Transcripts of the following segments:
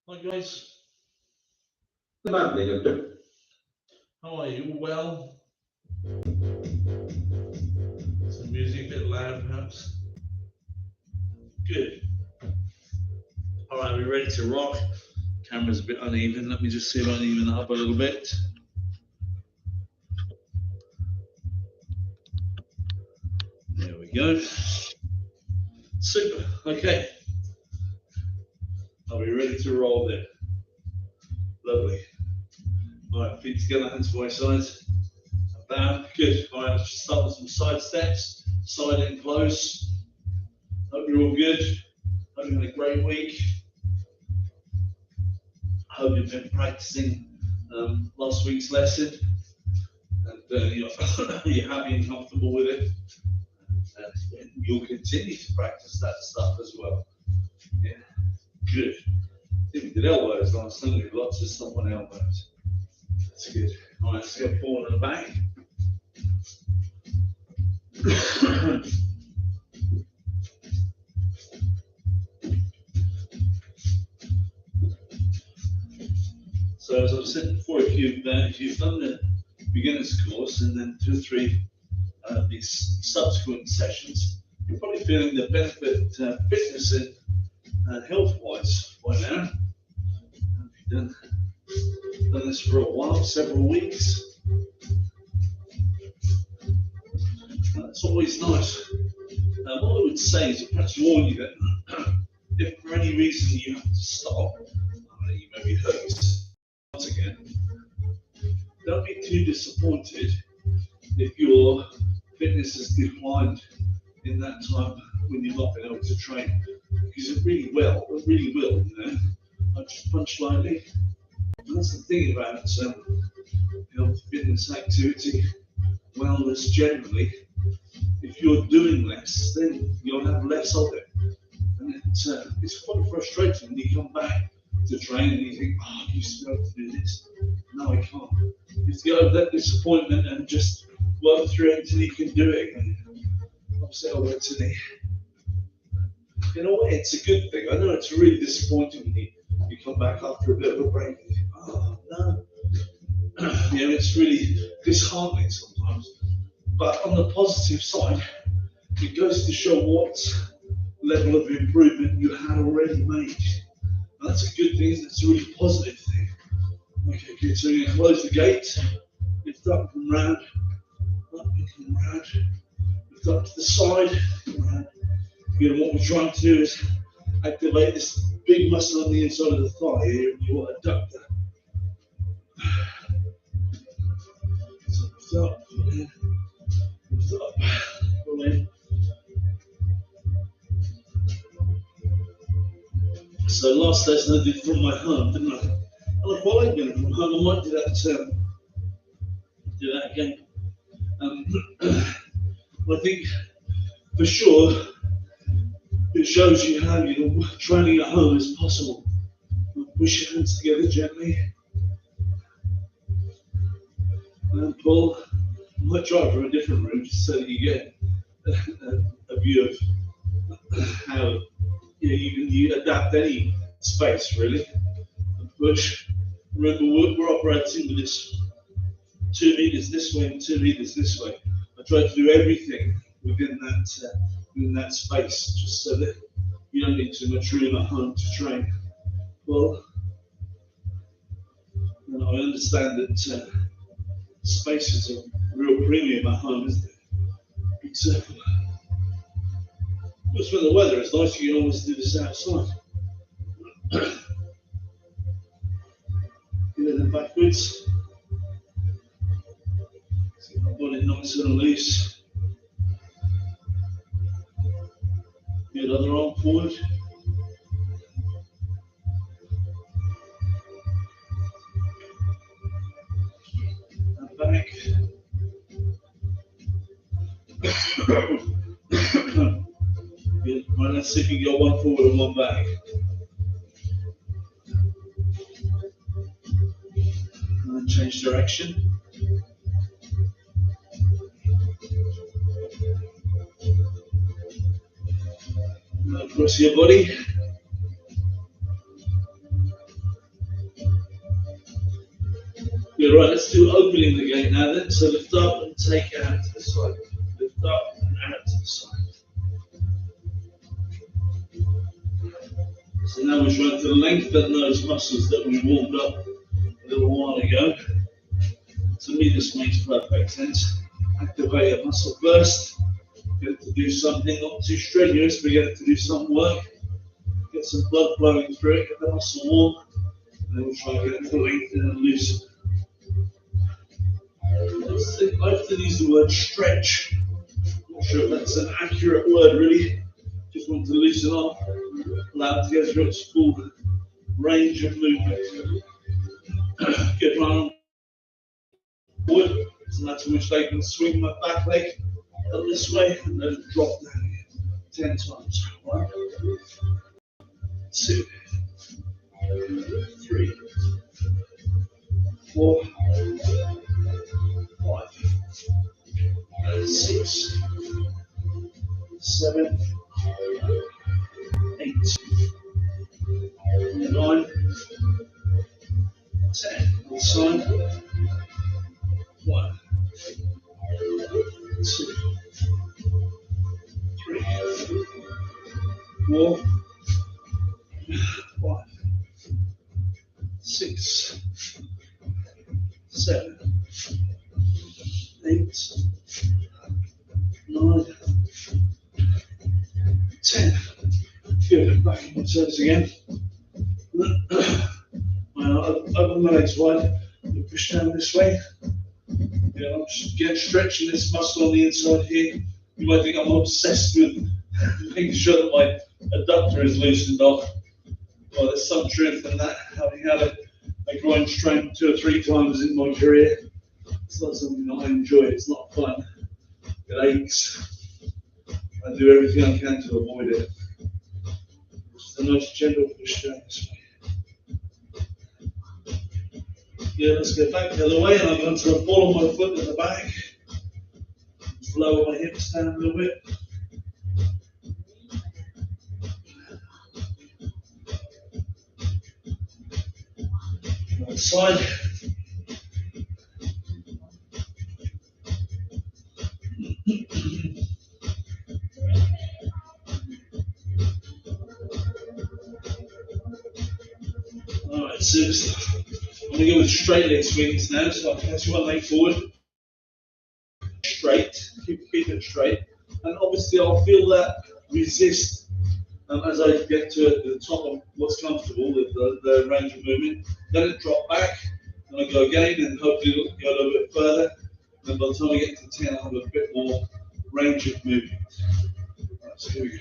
Hi guys, Bad thing, isn't it? how are you? All well? Some music a bit loud perhaps? Good. Alright, we're ready to rock. Camera's a bit uneven. Let me just see if I can even it up a little bit. There we go. Super. Okay. Are we ready to roll then? Lovely. Alright, feet together, hands by sides. Down. Good. Alright, let's just start with some side steps. Side in close. Hope you're all good. Hope you had a great week. Hope you've been practicing last week's lesson and you're happy and comfortable with it. You'll continue to practice that stuff as well. Yeah, good. I think we did elbows last time. We did lots of stuff on elbows. That's good. All right, let's go forward and back. So as I've said before, if you've done the beginner's course and then 2 or 3 these subsequent sessions, you're probably feeling the benefit fitness and health-wise by now. If you've done this for a while, several weeks, that's always nice. What I would say is, perhaps warn you that if for any reason you have to stop, you maybe hurt yourself again, don't be too disappointed if your fitness has declined in that time when you've not been able to train, because it really will, you know. I just punch lightly. And that's the thing about health, fitness, activity, wellness generally. If you're doing less, then you'll have less of it. And it's quite frustrating when you come back to train and you think, oh, I used to be able to do this. No, I can't. You have to get over that disappointment and just work through it until you can do it again. Obviously, I went to the. In a way, it's a good thing. I know it's really disappointing when you come back after a bit of a break and you think, oh, no. You know, it's really disheartening sometimes. But on the positive side, it goes to show what level of improvement you had already made. And that's a good thing, isn't it? It's a really positive thing. Okay, good. So you're going to close the gate, lift up and round, up and come round, lift up to the side, come round. You know, what we're trying to do is activate this big muscle on the inside of the thigh here, and your adductor. So lift up, lift up, pull in. So last lesson I did from my home, didn't I? And I quite like doing it from home. I might do that again. I think for sure it shows you how training at home is possible. Push your hands together gently and pull. I might try from a different route just so that you get a view of how you adapt any space really and push. Remember, we're operating with this 2 meters this way and 2 meters this way. I try to do everything within that space, just so that you don't need too much room at home to train. Well, I understand that space is a real premium at home, isn't it? Except just when the weather is nice, you can always do this outside. Get it backwards. Keep my body nice and loose. Get other arm forward. And back. Good. Right, let's see if you can go one forward and one back. And then change direction. Across your body. Good, right, let's do opening the gate now then. So lift up and take it out to the side. Lift up and out to the side. So now we're trying to lengthen those muscles that we warmed up a little while ago. To me, this makes perfect sense. Activate a muscle first. Get to do something not too strenuous, but get to do some work. Get some blood flowing through it, get the muscle warm, and then we'll try and get it to lengthen and loosen. I often use the word stretch. Not sure if that's an accurate word, really. Just want to loosen up, allow it to go through its full range of movement. Get my arm forward, so that's in which I can swing my back leg up this way and then drop down again 10 times. 1, 2, 3, 4, 5, 6, 7, 8, 9, 10. On side. 1, 2, 3, 4, 5, 6, 7, 8, 9, 10. Good. Back in my toes again. Open my legs wide. You push down this way. Yeah, I'm just again stretching this muscle on the inside here. You might think I'm obsessed with making sure that my adductor is loosened off. Well, there's some truth in that. Having had a groin strain 2 or 3 times in my career, it's not something that I enjoy. It's not fun. It aches. I do everything I can to avoid it. Just a nice gentle push down this way. Yeah, let's get back the other way, and I'm going to ball on my foot at the back. Just lower my hips down a little bit. One side. Alright, so I'm going to go with straight leg swings now, so I'll catch one leg forward. Straight, keep it straight. And obviously I'll feel that resist as I get to the top of what's comfortable with the range of movement. Then it drop back, and I go again, and hopefully it'll go a little bit further. And by the time I get to 10, I'll have a bit more range of movement. Right, so here we go.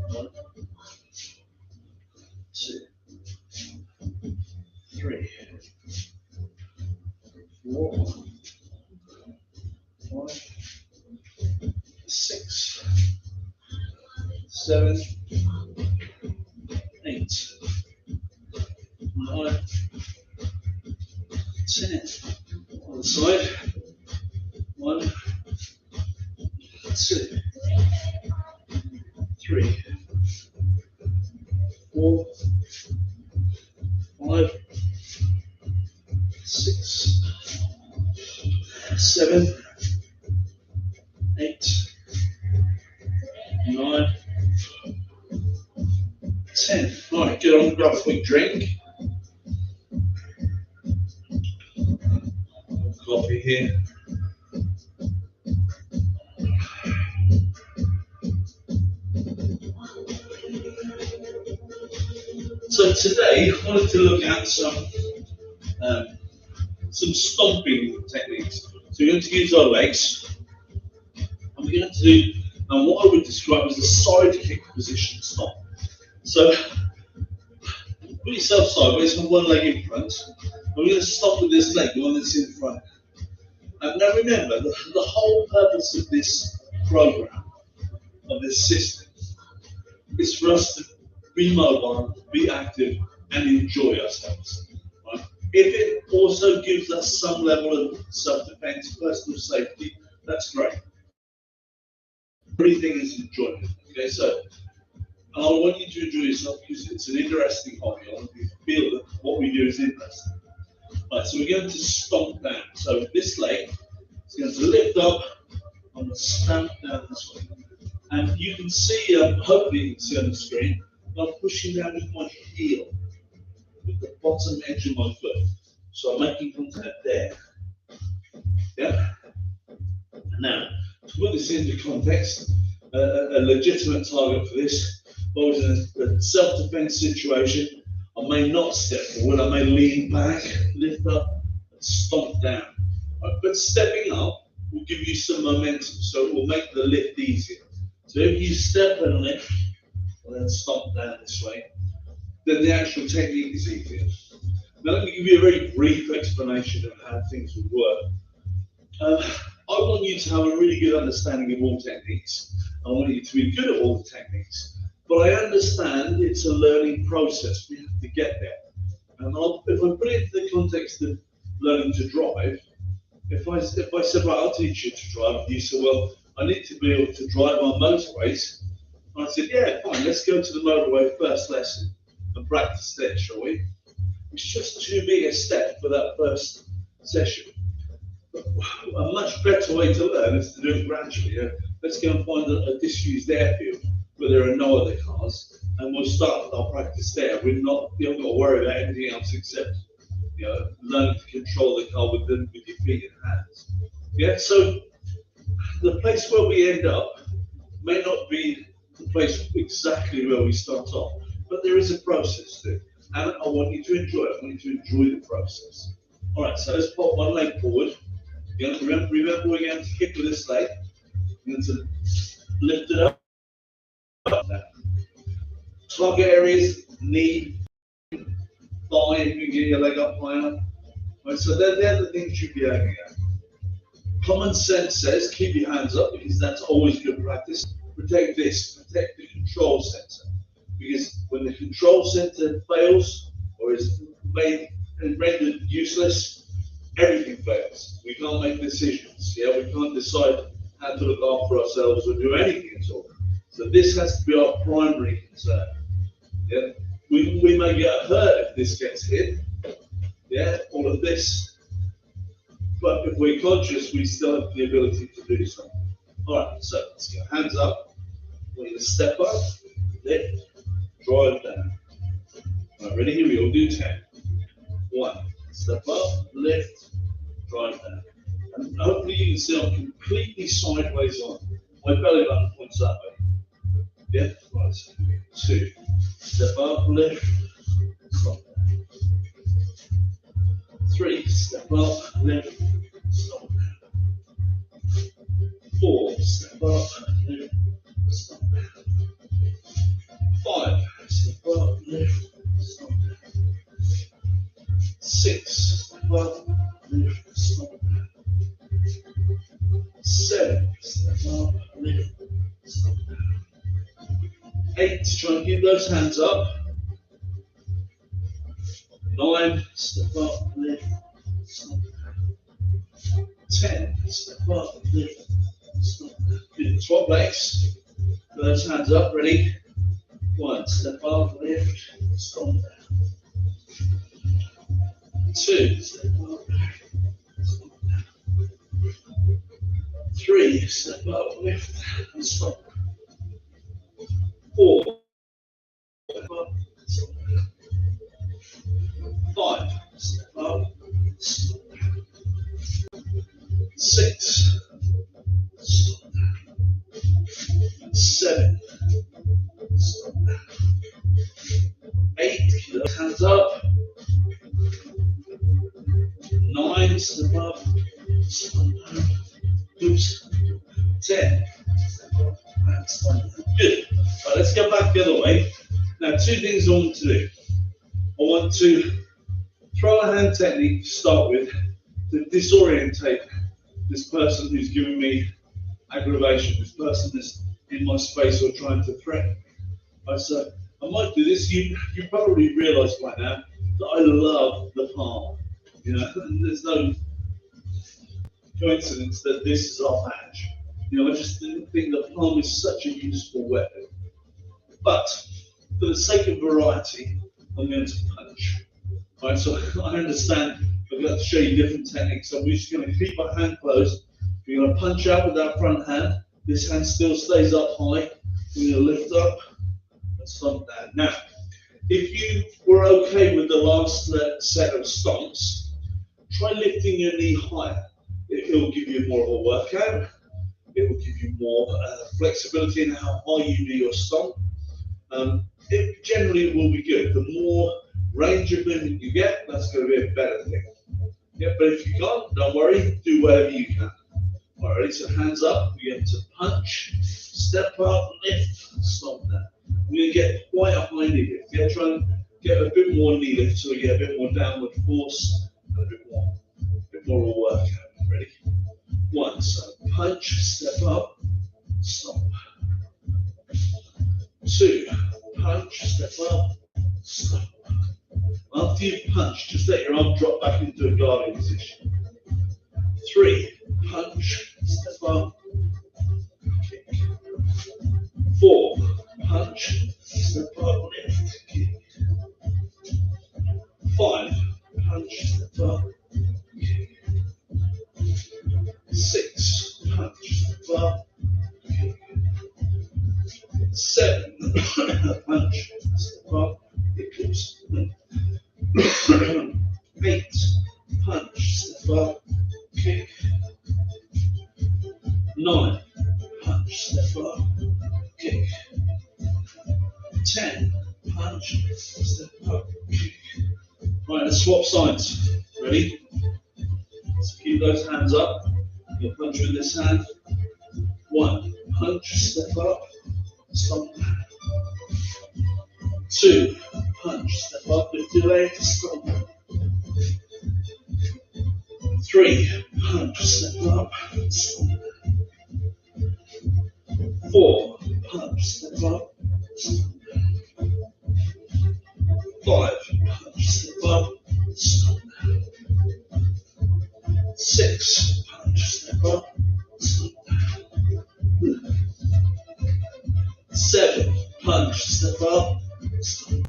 1, 2, 3, 4, 5, 6, 7, 8, 9, 10. On the side. 1, 2, 3, 4, 5, 6, 7, 8, 9, 10. All right, get on, grab a quick drink. Coffee here. So today I wanted to look at some stomping techniques. So we're going to use our legs, and we're going to do what I would describe as a side kick position stomp. So put yourself sideways with one leg in front. We're going to stomp with this leg, the one that's in front. And now remember, the whole purpose of this program, of this system, is for us to be mobile, be active, and enjoy ourselves. Right? If it also gives us some level of self-defense, personal safety, that's great. Everything is enjoyment. Okay, so I want you to enjoy yourself because it's an interesting hobby. I want you to feel that what we do is interesting. Right, so we're going to stomp down. So this leg is going to lift up and stamp down this way. And you can see, hopefully you can see on the screen, I'm pushing down with my heel, with the bottom edge of my foot. So I'm making contact there. Yeah? Now, to put this into context, a legitimate target for this, if I was in a self-defense situation, I may not step forward, I may lean back, lift up, and stomp down. Right, but stepping up will give you some momentum, so it will make the lift easier. So if you step and lift, and then stomp down this way, then the actual technique is easier. Now let me give you a very brief explanation of how things would work. I want you to have a really good understanding of all techniques. I want you to be good at all the techniques. But I understand it's a learning process. We have to get there. And if I put it into the context of learning to drive, if I said, right, I'll teach you to drive, and you said, well, I need to be able to drive on motorways. And I said, yeah, fine, let's go to the motorway first lesson and practice there, shall we? It's just too big a step for that first session. A much better way to learn is to do it gradually. Let's go and find a disused airfield where there are no other cars, and we'll start our practice there. You haven't got to worry about anything else except learning to control the car with your feet and hands. Yeah, so the place where we end up may not be the place exactly where we start off, but there is a process to it, and I want you to enjoy it. I want you to enjoy the process. All right, so let's put one leg forward. Remember, we're going to kick with this leg. You're going to lift it up. Target areas, knee, thigh, if you can get your leg up higher. Right, so they're the things you'd be aiming at. Common sense says keep your hands up because that's always good practice. Protect this, protect the control center. Because when the control center fails or is made and rendered useless, everything fails. We can't make decisions. Yeah, we can't decide how to look after ourselves or do anything at all. So this has to be our primary concern. Yeah, we may get hurt if this gets hit. Yeah, all of this. But if we're conscious, we still have the ability to do something. All right, so let's go. Hands up. We're going to step up, lift, drive down. All right, ready? Here we go. Do 10. 1. Step up, lift, drive down. And hopefully you can see I'm completely sideways on. My belly button points that way. Yeah, right. 2. Step up, lift, stop down. 3. Step up, lift, stop down. 4. Step up, lift, stop down. 5. Step up, lift, stop down. 6. Step up, lift, stop down. 7. Step up, lift, stop down. 8. Try and keep those hands up. 9. Step up, lift, stop down. 10. Step up, lift, stop down. Good. Swap legs. Put those hands up. Ready? 1. Step up, lift, stop down. 2. Step up, stop down. 3. Step up, lift, and stop. 4. Step up, stop down. 5. Step up, stop down. 6. Stop down. 7. Stop down. 8. Keep those hands up. 9. Step up, stop down. Oops. 10. Step up and stop down. Good. Right, let's go back the other way. Now, 2 things I want to do. I want to throw a hand technique to start with to disorientate this person who's giving me aggravation, this person that's in my space or trying to threaten me. Right, so I might do this. You probably realise by now that I love the palm. There's no coincidence that this is our match. I just think the palm is such a useful weapon. But for the sake of variety, I'm going to punch. Right, so I understand I'm going to show you different techniques. So we're just going to keep our hand closed. We're going to punch out with that front hand. This hand still stays up high. We're going to lift up and stomp down. Now, if you were okay with the last set of stomps, try lifting your knee higher. It will give you more of a workout. It will give you more flexibility in how high you do your stomp. It generally will be good. The more range of movement you get, that's going to be a better thing. Yeah, but if you can't, don't worry, do whatever you can. All right, so hands up, we're going to punch, step up, lift, stomp down. We're going to get quite a high knee lift. Yeah, try and get a bit more knee lift so we get a bit more downward force and a bit more of a workout. Ready? One, so punch, step up, stomp. Two, punch, step up, stomp. After you punch, just let your arm drop back into a guarding position. Three, punch, step up, kick. Four, punch, step up, lift, kick. Five, punch, step up, kick. Six, punch, step up, kick. Seven, punch, step up, kick. 8, punch, step up, kick. 9, punch, step up, kick. 10, punch, step up, kick. Right, let's swap sides. Ready? So keep those hands up. You'll punch with this hand. 1, punch, step up, stomp down. 2, punch, step up, lift your leg, stomp. 3, punch, step up, stomp. 4, punch, step up, stomp. 5, punch, step up, stomp. 6, punch, step up, stomp. 7, punch, step up, stomp.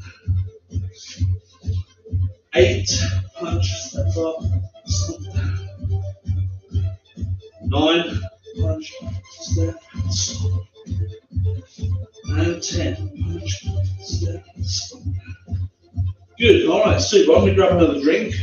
8, punch, step up, stomp. 9, punch, step, stomp. And 10, punch, step, stomp. Good, all right, super. Let me grab another drink.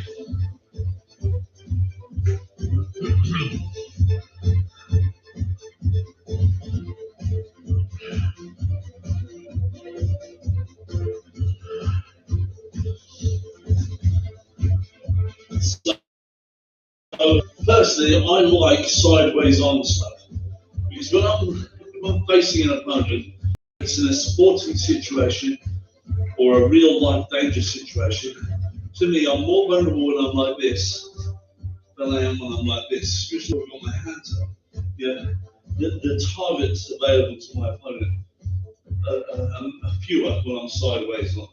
So, firstly, I like sideways on stuff because when I'm facing an opponent, it's in a sporting situation or a real life dangerous situation. To me, I'm more vulnerable when I'm like this than I am when I'm like this, especially when I've got my hands up. Yeah, the targets available to my opponent are fewer when I'm sideways on.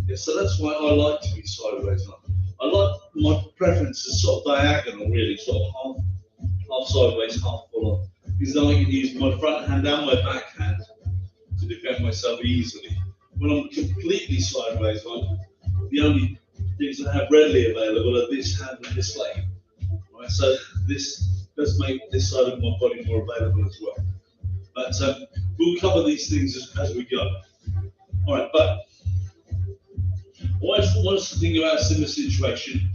Yeah, so that's why I like to be sideways on. I like my preference is sort of diagonal, really, sort of half sideways, half full on, because then I can use my front hand and my back hand to defend myself easily. When I'm completely sideways on, the only things I have readily available are this hand and this leg. Right, so this does make this side of my body more available as well. But we'll cover these things as we go. All right, but I want us to think about a similar situation.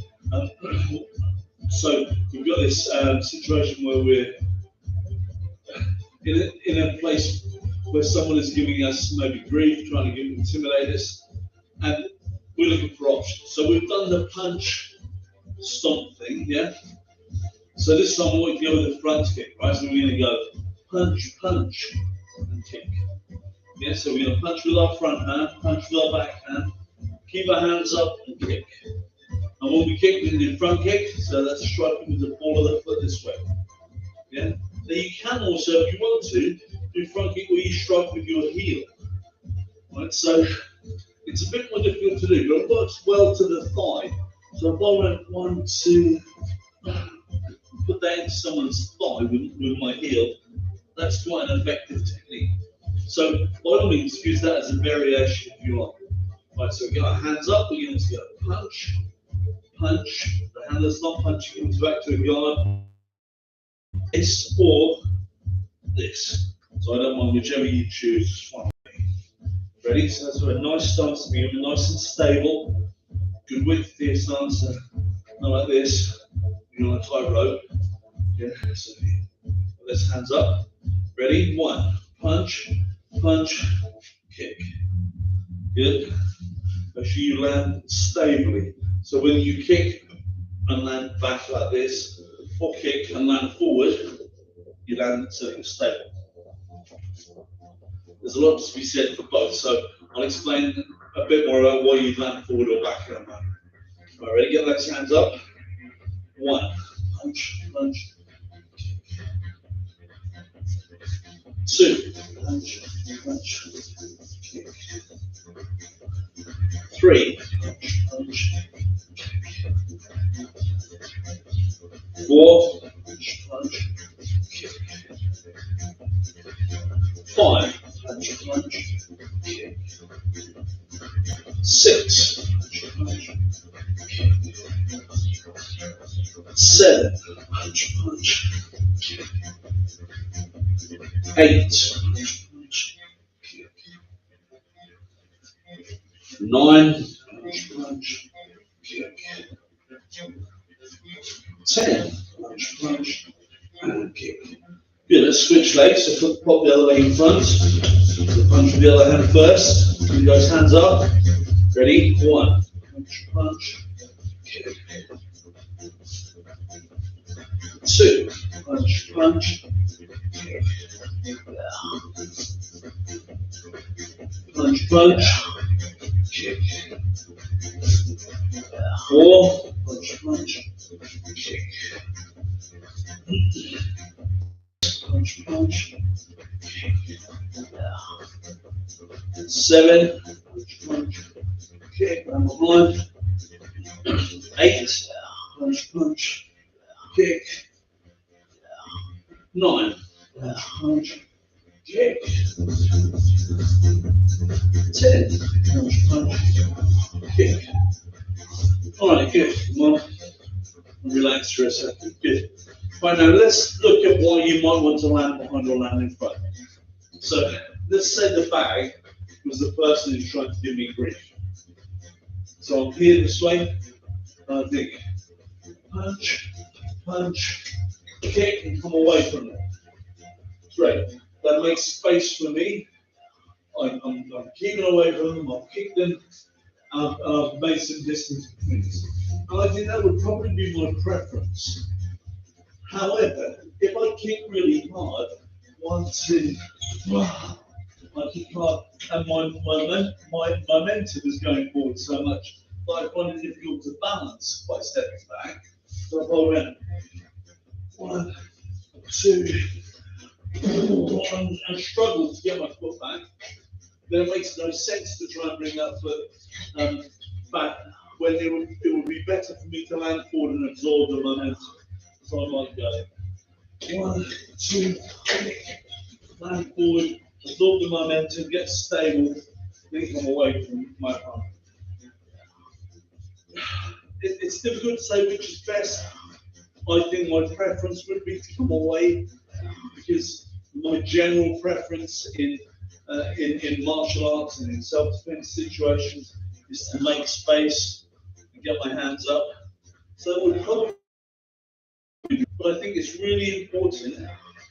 So we've got this situation where we're in a place where someone is giving us maybe grief, trying to intimidate us, and we're looking for options. So we've done the punch, stomp thing, yeah? So this time we're going to go with the front kick, right? So we're going to go punch, punch, and kick. Yeah, so we're going to punch with our front hand, punch with our back hand, keep our hands up and kick. And when we kick, we do front kick, so that's striking with the ball of the foot this way. Yeah? Now you can also, if you want to, do front kick where you strike with your heel. Right? So it's a bit more difficult to do, but it works well to the thigh. So if I went 1, 2, put that into someone's thigh with my heel, that's quite an effective technique. So by all means, use that as a variation if you like. Right, so we get our hands up, we're going to go punch, punch. The hand that's not punching comes back to a guard. This or this. So I don't mind whichever you choose, it's fine. Ready? So that's a nice stance to be nice and stable. Good width to your stance. Not like this. You're on a tightrope. Yeah, so let's hands up. Ready? One. Punch, punch, kick. Good. Make sure you land stably. So when you kick and land back like this, or kick and land forward, you land so you're stable. There's a lot to be said for both, so I'll explain a bit more about why you land forward or back in a moment. All right, ready? Get those hands up. One. Punch, punch, kick. Two. Punch, punch, kick. Three. Punch, punch, kick. Four. Punch, punch, kick. Five. Punch, punch, kick. Six. Punch, punch, kick. Seven. Punch, punch, kick. Eight. Punch, punch, kick. Nine. Punch, punch, kick. 10. Punch, punch, and kick. Good, let's switch legs. So pop the other leg in front. So punch with the other hand first. You guys hands up. Ready? One. Punch, punch, kick. Two. Punch, punch, kick. Punch, punch, kick. Four. Punch, punch, kick. Punch, punch, kick. Seven. Punch, punch, kick. And behind. 8. Punch, punch, kick. 9. Punch, punch, kick. 10. Punch, punch, kick. All right, good. Come on. Relax for a second. Good. Right, now let's look at why you might want to land behind or land in front. So let's say the bag was the person who's trying to give me grief. So I'm here this way, and I think punch, punch, kick, and come away from them. Great. That makes space for me. I'm keeping away from them, I've kicked them, and I've made some distance between us. And I think that would probably be my preference. However, if I kick really hard, 1, 2, I kick hard, and my momentum is going forward so much that I find it difficult to balance by stepping back. So if I went 1, 2, 4, and struggle to get my foot back, then it makes no sense to try and bring that foot back when it would be better for me to land forward and absorb the momentum. So I might go 1, 2, land forward, absorb the momentum, get stable, then come away from my arm. It's difficult to say which is best. I think my preference would be to come away because my general preference in martial arts and in self-defense situations is to make space and get my hands up. So it would probably, but I think it's really important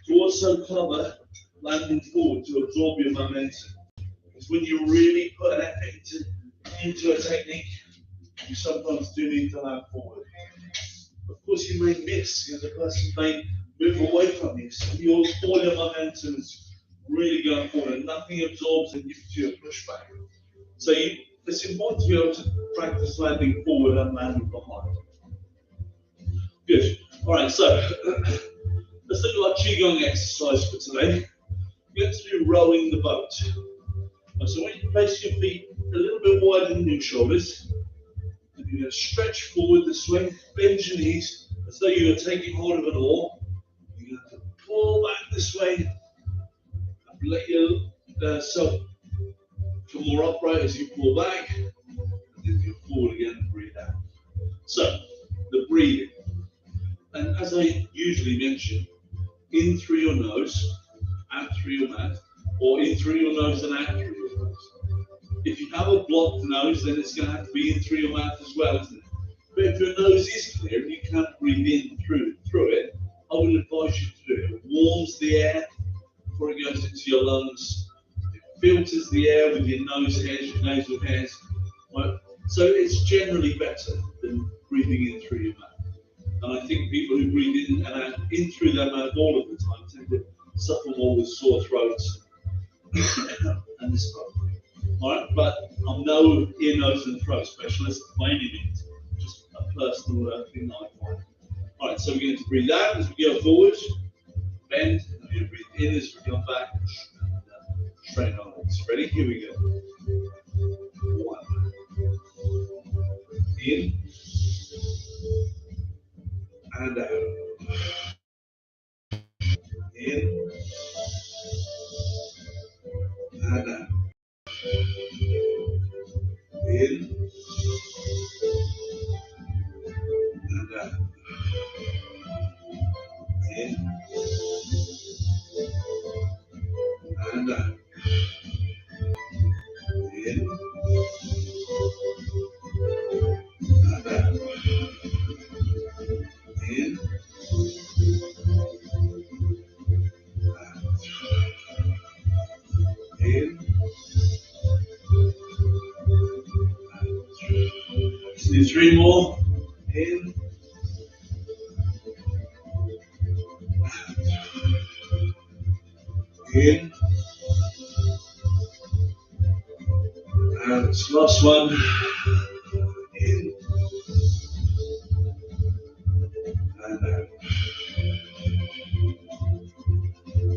to also cover landing forward to absorb your momentum. Because when you really put an effort into a technique, you sometimes do need to land forward. Of course, you may miss, the person may move away from you, so all your momentum is really going forward and nothing absorbs and gives you a pushback. So it's important to be able to practice landing forward and landing behind. Good. All right, so let's look at our Qigong exercise for today. We're going to do rowing the boat. So when you place your feet a little bit wider than your shoulders, and you're going to stretch forward this way, bend your knees as though you were taking hold of an oar. You're going to pull back this way and let yourself come more upright as you pull back, and then you forward again and breathe out. So, the breathing. And as I usually mention, in through your nose, out through your mouth, or in through your nose and out through your nose. If you have a blocked nose, then it's going to have to be in through your mouth as well, isn't it? But if your nose is clear and you can't breathe in through it, I would advise you to do it. It warms the air before it goes into your lungs. It filters the air with your nose hairs, your nasal hairs. Right? So it's generally better than breathing in through your mouth. And I think people who breathe in and out in through their mouth all of the time tend to suffer more with sore throats and this kind of thing. All right, but I'm no ear, nose, and throat specialist by any means. Just a personal thing that I find. All right, so we're going to breathe out as we go forward, bend, and we're going to breathe in as we come back, and straighten our legs. Ready? Here we go. 1. In. And out. In. And out. In. And out. In. And out. In. And out. In. In. Let's do 3 more. In. In. And last one. In. And out.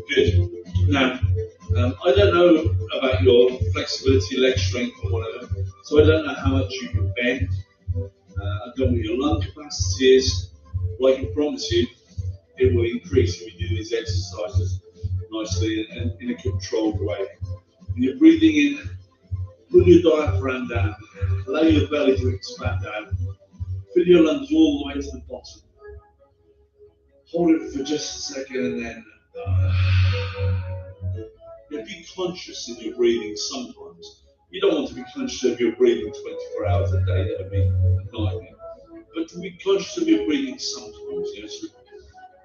Good. Now, I don't know about your flexibility, leg strength, or whatever, so I don't know how much you can bend. I don't know what your lung capacity is, but I can promise you it will increase if you do these exercises nicely and in a controlled way. When you're breathing in, pull your diaphragm down, allow your belly to expand out, fill your lungs all the way to the bottom. Hold it for just a second and then be conscious in your breathing sometimes. You don't want to be conscious of your breathing 24 hours a day, that would be a nightmare. But to be conscious of your breathing sometimes, so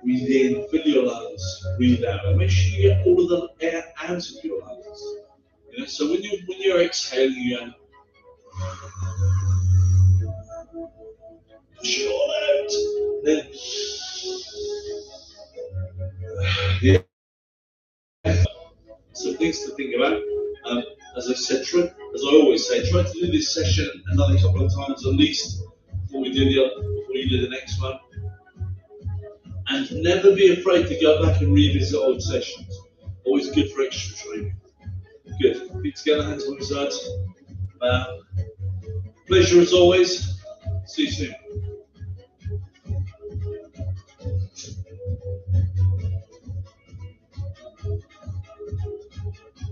breathe in, fill your lungs, breathe out, and make sure you get all of the air out of your lungs. So when you're exhaling, you push it all out. Then so things to think about. As I said, as I always say, try to do this session another couple of times at least before you do the next one. And never be afraid to go back and revisit old sessions. Always good for extra training. Good. Feet together, hands on your sides. Pleasure as always. See you soon.